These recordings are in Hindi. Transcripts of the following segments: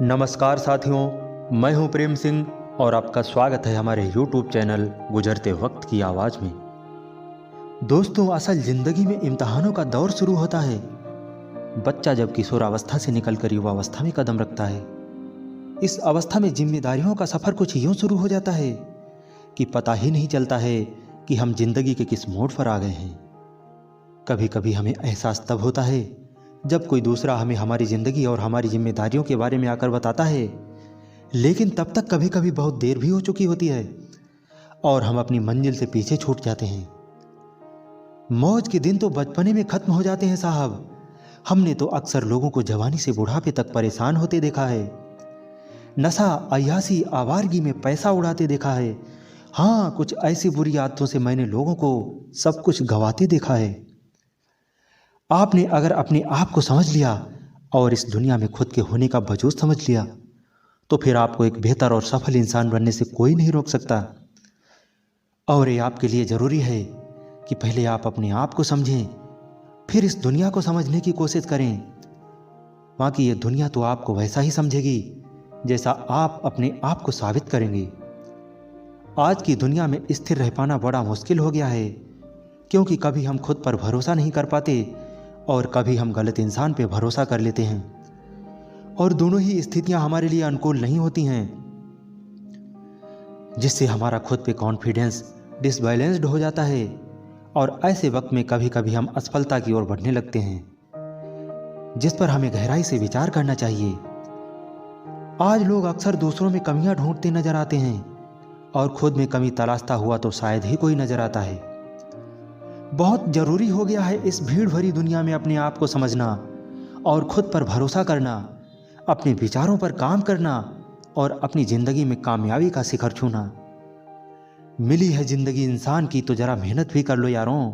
नमस्कार साथियों, मैं हूं प्रेम सिंह और आपका स्वागत है हमारे YouTube चैनल गुजरते वक्त की आवाज़ में। दोस्तों, असल ज़िंदगी में इम्तहानों का दौर शुरू होता है। बच्चा जब किशोरावस्था से निकलकर युवावस्था में कदम रखता है, इस अवस्था में जिम्मेदारियों का सफ़र कुछ यूं शुरू हो जाता है कि पता ही नहीं चलता है कि हम जिंदगी के किस मोड़ पर आ गए हैं। कभी कभी हमें एहसास तब होता है जब कोई दूसरा हमें हमारी ज़िंदगी और हमारी जिम्मेदारियों के बारे में आकर बताता है, लेकिन तब तक कभी कभी बहुत देर भी हो चुकी होती है और हम अपनी मंजिल से पीछे छूट जाते हैं। मौज के दिन तो बचपने में ख़त्म हो जाते हैं साहब। हमने तो अक्सर लोगों को जवानी से बुढ़ापे तक परेशान होते देखा है, नशा, अय्यासी, आवारगी में पैसा उड़ाते देखा है। हाँ, कुछ ऐसी बुरी आदतों से मैंने लोगों को सब कुछ गंवाते देखा है। आपने अगर अपने आप को समझ लिया और इस दुनिया में खुद के होने का वजूद समझ लिया, तो फिर आपको एक बेहतर और सफल इंसान बनने से कोई नहीं रोक सकता। और ये आपके लिए ज़रूरी है कि पहले आप अपने आप को समझें, फिर इस दुनिया को समझने की कोशिश करें। बाकी ये दुनिया तो आपको वैसा ही समझेगी जैसा आप अपने आप को साबित करेंगे। आज की दुनिया में स्थिर रह पाना बड़ा मुश्किल हो गया है, क्योंकि कभी हम खुद पर भरोसा नहीं कर पाते और कभी हम गलत इंसान पे भरोसा कर लेते हैं, और दोनों ही स्थितियां हमारे लिए अनुकूल नहीं होती हैं, जिससे हमारा खुद पे कॉन्फिडेंस डिसबैलेंस्ड हो जाता है और ऐसे वक्त में कभी कभी हम असफलता की ओर बढ़ने लगते हैं, जिस पर हमें गहराई से विचार करना चाहिए। आज लोग अक्सर दूसरों में कमियां ढूंढते नजर आते हैं और खुद में कमी तलाशता हुआ तो शायद ही कोई नजर आता है। बहुत जरूरी हो गया है इस भीड़ भरी दुनिया में अपने आप को समझना और खुद पर भरोसा करना, अपने विचारों पर काम करना और अपनी जिंदगी में कामयाबी का शिखर छूना। मिली है जिंदगी इंसान की तो जरा मेहनत भी कर लो यारों।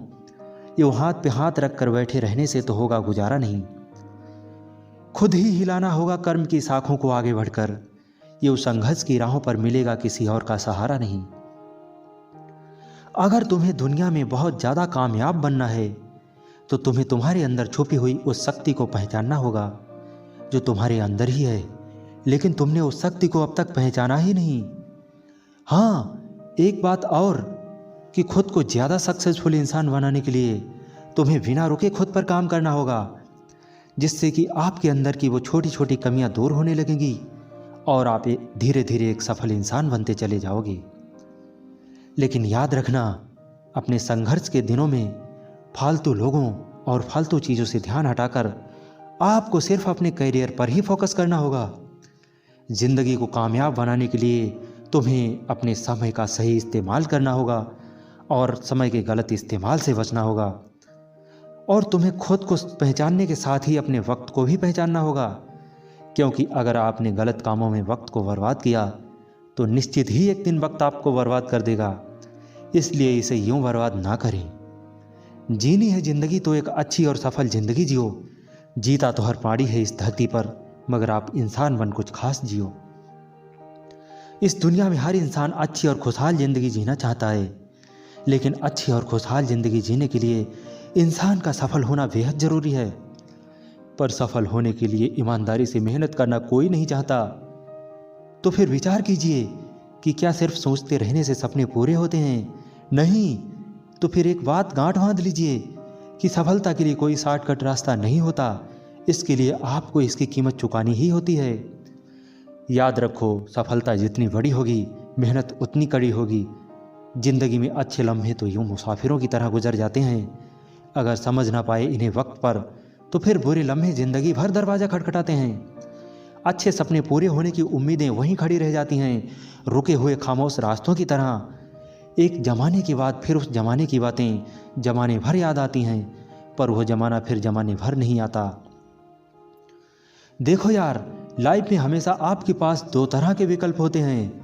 यूं हाथ पे हाथ रख कर बैठे रहने से तो होगा गुजारा नहीं। खुद ही हिलाना होगा कर्म की शाखों को आगे बढ़कर। यूं संघर्ष की राहों पर मिलेगा किसी और का सहारा नहीं। अगर तुम्हें दुनिया में बहुत ज़्यादा कामयाब बनना है तो तुम्हें तुम्हारे अंदर छुपी हुई उस शक्ति को पहचानना होगा जो तुम्हारे अंदर ही है, लेकिन तुमने उस शक्ति को अब तक पहचाना ही नहीं। हाँ, एक बात और कि खुद को ज़्यादा सक्सेसफुल इंसान बनाने के लिए तुम्हें बिना रुके खुद पर काम करना होगा, जिससे कि आपके अंदर की वो छोटी छोटी कमियां दूर होने लगेंगी और आप धीरे धीरे एक सफल इंसान बनते चले जाओगे। लेकिन याद रखना, अपने संघर्ष के दिनों में फालतू लोगों और फालतू चीज़ों से ध्यान हटाकर आपको सिर्फ अपने करियर पर ही फोकस करना होगा। जिंदगी को कामयाब बनाने के लिए तुम्हें अपने समय का सही इस्तेमाल करना होगा और समय के गलत इस्तेमाल से बचना होगा। और तुम्हें खुद को पहचानने के साथ ही अपने वक्त को भी पहचानना होगा, क्योंकि अगर आपने गलत कामों में वक्त को बर्बाद किया तो निश्चित ही एक दिन वक्त आपको बर्बाद कर देगा। इसलिए इसे यूं बर्बाद ना करें। जीनी है जिंदगी तो एक अच्छी और सफल जिंदगी जियो। जीता तो हर प्राणी है इस धरती पर, मगर आप इंसान बन कुछ खास जियो। इस दुनिया में हर इंसान अच्छी और खुशहाल जिंदगी जीना चाहता है, लेकिन अच्छी और खुशहाल जिंदगी जीने के लिए इंसान का सफल होना बेहद जरूरी है। पर सफल होने के लिए ईमानदारी से मेहनत करना कोई नहीं चाहता। तो फिर विचार कीजिए कि क्या सिर्फ सोचते रहने से सपने पूरे होते हैं? नहीं। तो फिर एक बात गांठ बांध लीजिए कि सफलता के लिए कोई शॉर्टकट रास्ता नहीं होता। इसके लिए आपको इसकी कीमत चुकानी ही होती है। याद रखो, सफलता जितनी बड़ी होगी, मेहनत उतनी कड़ी होगी। जिंदगी में अच्छे लम्हे तो यूं मुसाफिरों की तरह गुजर जाते हैं। अगर समझ ना पाए इन्हें वक्त पर, तो फिर बुरे लम्हे जिंदगी भर दरवाजा खटखटाते हैं। अच्छे सपने पूरे होने की उम्मीदें वहीं खड़ी रह जाती हैं, रुके हुए खामोश रास्तों की तरह। एक जमाने के बाद फिर उस जमाने की बातें जमाने भर याद आती हैं, पर वह जमाना फिर जमाने भर नहीं आता। देखो यार, लाइफ में हमेशा आपके पास दो तरह के विकल्प होते हैं,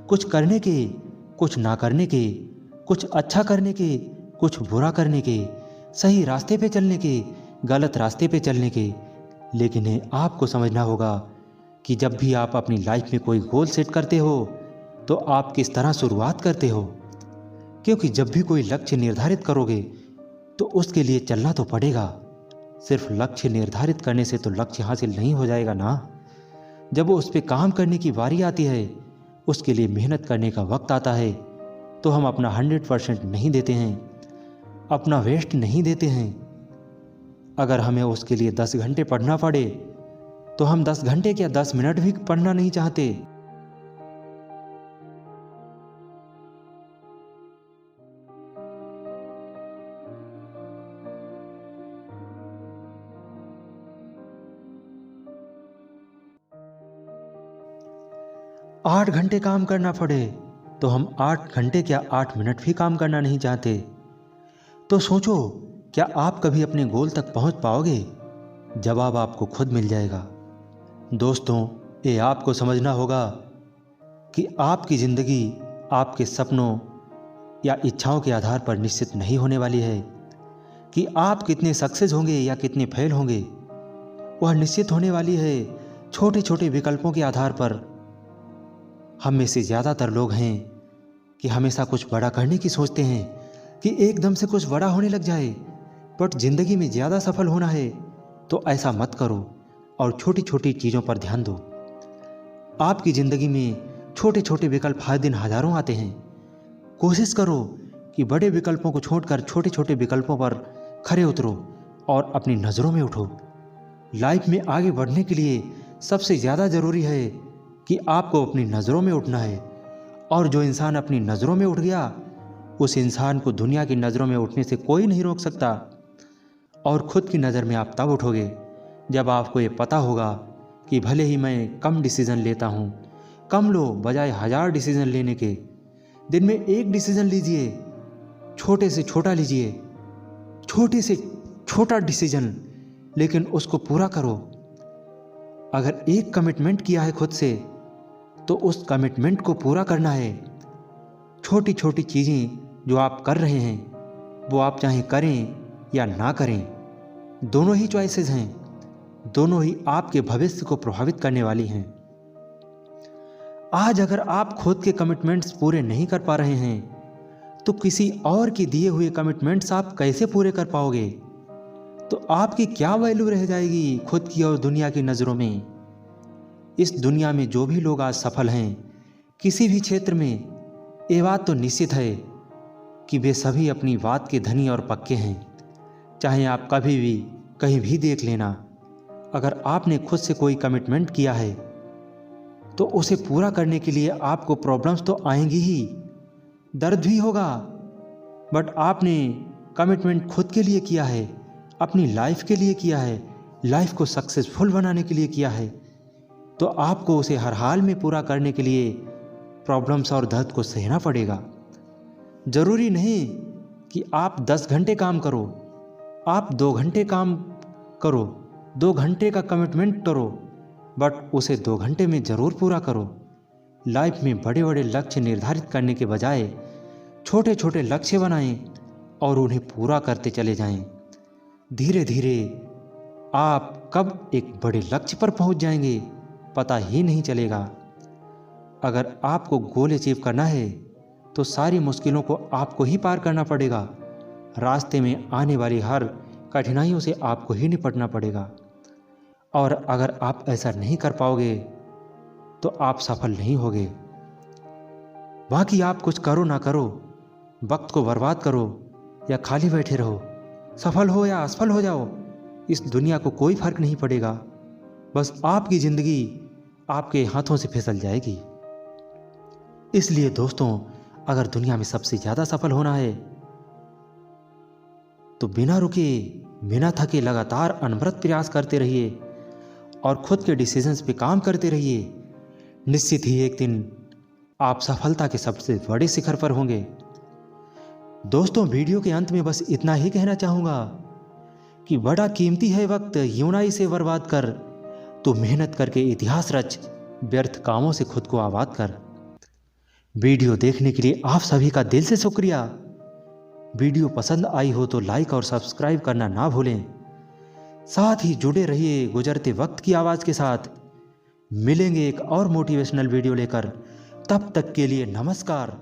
कुछ करने के, कुछ ना करने के, कुछ अच्छा करने के, कुछ बुरा करने के, सही रास्ते पे चलने के, गलत रास्ते पे चलने के। लेकिन आपको समझना होगा कि जब भी आप अपनी लाइफ में कोई गोल सेट करते हो तो आप किस तरह शुरुआत करते हो, क्योंकि जब भी कोई लक्ष्य निर्धारित करोगे तो उसके लिए चलना तो पड़ेगा। सिर्फ लक्ष्य निर्धारित करने से तो लक्ष्य हासिल नहीं हो जाएगा ना। जब उस पर काम करने की बारी आती है, उसके लिए मेहनत करने का वक्त आता है, तो हम अपना 100% नहीं देते हैं, अपना वेस्ट नहीं देते हैं। अगर हमें उसके लिए 10 घंटे पढ़ना पड़े तो हम 10 घंटे क्या 10 मिनट भी पढ़ना नहीं चाहते। आठ घंटे काम करना पड़े तो हम 8 घंटे क्या 8 मिनट भी काम करना नहीं चाहते। तो सोचो, क्या आप कभी अपने गोल तक पहुंच पाओगे? जवाब आपको खुद मिल जाएगा। दोस्तों, ये आपको समझना होगा कि आपकी ज़िंदगी आपके सपनों या इच्छाओं के आधार पर निश्चित नहीं होने वाली है। कि आप कितने सक्सेस होंगे या कितने फेल होंगे, वह निश्चित होने वाली है छोटे छोटे विकल्पों के आधार पर। हम में से ज़्यादातर लोग हैं कि हमेशा कुछ बड़ा करने की सोचते हैं कि एकदम से कुछ बड़ा होने लग जाए। बट ज़िंदगी में ज़्यादा सफल होना है तो ऐसा मत करो और छोटी छोटी चीज़ों पर ध्यान दो। आपकी ज़िंदगी में छोटे छोटे विकल्प हर दिन हज़ारों आते हैं। कोशिश करो कि बड़े विकल्पों को छोड़कर छोटे छोटे विकल्पों पर खरे उतरो और अपनी नज़रों में उठो। लाइफ में आगे बढ़ने के लिए सबसे ज़्यादा ज़रूरी है कि आपको अपनी नज़रों में उठना है। और जो इंसान अपनी नज़रों में उठ गया, उस इंसान को दुनिया की नज़रों में उठने से कोई नहीं रोक सकता। और खुद की नज़र में आप तब उठोगे जब आपको ये पता होगा कि भले ही मैं कम डिसीज़न लेता हूँ, कम लो बजाय 1000 डिसीज़न लेने के। दिन में एक डिसीज़न लीजिए, छोटे से छोटा लीजिए, छोटे से छोटा डिसीज़न, लेकिन उसको पूरा करो। अगर एक कमिटमेंट किया है खुद से तो उस कमिटमेंट को पूरा करना है। छोटी छोटी चीज़ें जो आप कर रहे हैं वो आप चाहे करें या ना करें, दोनों ही चॉइसेस हैं, दोनों ही आपके भविष्य को प्रभावित करने वाली हैं। आज अगर आप खुद के कमिटमेंट्स पूरे नहीं कर पा रहे हैं तो किसी और के दिए हुए कमिटमेंट्स आप कैसे पूरे कर पाओगे? तो आपकी क्या वैल्यू रह जाएगी खुद की और दुनिया की नज़रों में? इस दुनिया में जो भी लोग आज सफल हैं किसी भी क्षेत्र में, ये बात तो निश्चित है कि वे सभी अपनी बात के धनी और पक्के हैं। चाहे आप कभी भी कहीं भी देख लेना, अगर आपने खुद से कोई कमिटमेंट किया है तो उसे पूरा करने के लिए आपको प्रॉब्लम्स तो आएंगी ही, दर्द भी होगा। बट आपने कमिटमेंट खुद के लिए किया है, अपनी लाइफ के लिए किया है, लाइफ को सक्सेसफुल बनाने के लिए किया है, तो आपको उसे हर हाल में पूरा करने के लिए प्रॉब्लम्स और दर्द को सहना पड़ेगा। ज़रूरी नहीं कि आप 10 घंटे काम करो, आप 2 घंटे काम करो, 2 घंटे का कमिटमेंट करो, बट उसे 2 घंटे में ज़रूर पूरा करो। लाइफ में बड़े बड़े लक्ष्य निर्धारित करने के बजाय छोटे छोटे लक्ष्य बनाएं और उन्हें पूरा करते चले जाएं। धीरे धीरे आप कब एक बड़े लक्ष्य पर पहुंच जाएंगे पता ही नहीं चलेगा। अगर आपको गोल अचीव करना है तो सारी मुश्किलों को आपको ही पार करना पड़ेगा। रास्ते में आने वाली हर कठिनाइयों से आपको ही निपटना पड़ेगा। और अगर आप ऐसा नहीं कर पाओगे तो आप सफल नहीं होगे। बाकी आप कुछ करो ना करो, वक्त को बर्बाद करो या खाली बैठे रहो, सफल हो या असफल हो जाओ, इस दुनिया को कोई फर्क नहीं पड़ेगा। बस आपकी ज़िंदगी आपके हाथों से फिसल जाएगी। इसलिए दोस्तों, अगर दुनिया में सबसे ज़्यादा सफल होना है तो बिना रुके बिना थके लगातार अनवरत प्रयास करते रहिए और खुद के डिसीजंस पे काम करते रहिए। निश्चित ही एक दिन आप सफलता के सबसे बड़े शिखर पर होंगे। दोस्तों, वीडियो के अंत में बस इतना ही कहना चाहूँगा कि बड़ा कीमती है वक्त, यूं ना इसे बर्बाद कर, तो मेहनत करके इतिहास रच, व्यर्थ कामों से खुद को आबाद कर। वीडियो देखने के लिए आप सभी का दिल से शुक्रिया। वीडियो पसंद आई हो तो लाइक और सब्सक्राइब करना ना भूलें। साथ ही जुड़े रहिए गुजरते वक्त की आवाज़ के साथ। मिलेंगे एक और मोटिवेशनल वीडियो लेकर, तब तक के लिए नमस्कार।